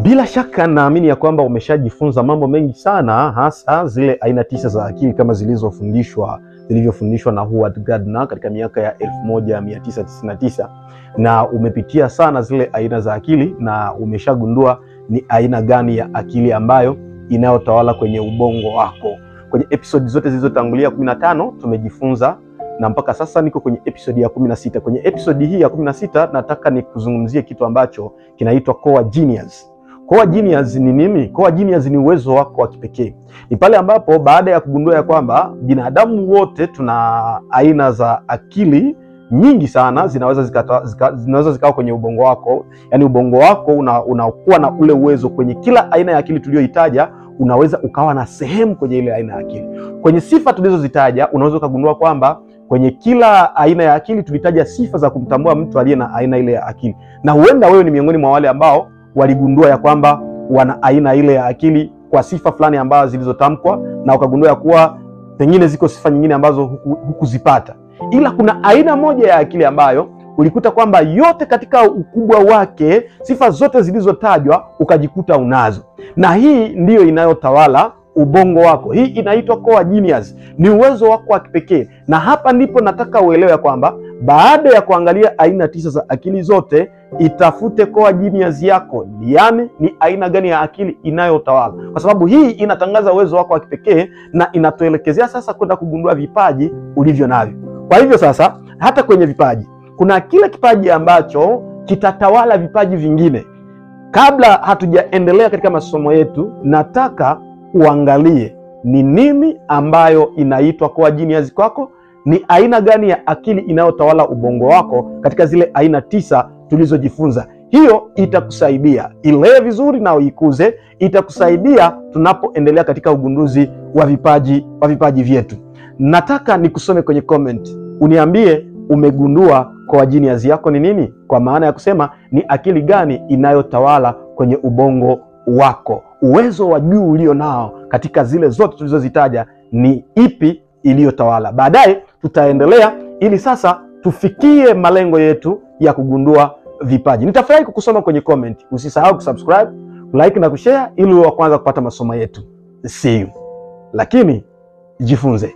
Bila shaka naamini ya kwamba umeshajifunza mambo mengi sana, hasa zile aina 9 za akili kama zilivyofundishwa na Howard Gardner katika miaka ya 1999, na umepitia sana zile aina za akili na umeshagundua ni aina gani ya akili ambayo inayotawala kwenye ubongo wako. Kwenye episodi zote zilizotangulia 15 tumejifunza, na mpaka sasa niko kwenye episodi ya 16. Kwenye episodi hii ya 16 nataka nikuzungumzie kitu ambacho kinaitwa core genius. Core genius ni nini? Core genius ni uwezo wako wa kipekee. Ni pale ambapo baada ya kugundua ya kwamba binadamu wote tuna aina za akili nyingi sana, zinaweza zikawa kwenye ubongo wako. Yaani ubongo wako unakuwa na ule uwezo kwenye kila aina ya akili tuliyoitaja, unaweza ukawa na sehemu kwenye ile aina ya akili. Kwenye sifa tulizozitaja unaweza ukagundua kwamba kwenye kila aina ya akili tulitaja sifa za kumtambua mtu aliye na aina ile ya akili, na huenda wewe ni miongoni mwa wale ambao waligundua ya kwamba wana aina ile ya akili kwa sifa fulani ambazo zilizotamkwa, na ukagundua ya kuwa pengine ziko sifa nyingine ambazo hukuzipata. Ila kuna aina moja ya akili ambayo ulikuta kwamba yote katika ukubwa wake, sifa zote zilizotajwa ukajikuta unazo, na hii ndiyo inayotawala ubongo wako. Hii inaitwa core genius, ni uwezo wako wa kipekee. Na hapa ndipo nataka uelewe kwamba baada ya kuangalia aina 9 za akili zote, itafute core genius yako, yaani ni aina gani ya akili inayotawala, kwa sababu hii inatangaza uwezo wako wa kipekee na inatuelekezea sasa kwenda kugundua vipaji ulivyo navyo. Kwa hivyo sasa, hata kwenye vipaji kuna kile kipaji ambacho kitatawala vipaji vingine. Kabla hatujaendelea katika masomo yetu, nataka uangalie ni nini ambayo inaitwa core genius kwako, ni aina gani ya akili inayotawala ubongo wako katika zile aina 9 tulizojifunza. Hiyo itakusaidia ilee vizuri na uikuze, itakusaidia tunapoendelea katika ugunduzi wa vipaji vyetu. Nataka nikusome kwenye comment, uniambie umegundua core genius yako ni nini, kwa maana ya kusema ni akili gani inayotawala kwenye ubongo wako. Uwezo wa juu ulio nao katika zile zote tulizozitaja ni ipi iliyotawala? Baadaye tutaendelea ili sasa tufikie malengo yetu ya kugundua vipaji. Nitafurahi kukusoma kwenye comment. Usisahau kusubscribe, like na kushare ili uwe wa kwanza kupata masomo yetu. See you. Lakini jifunze.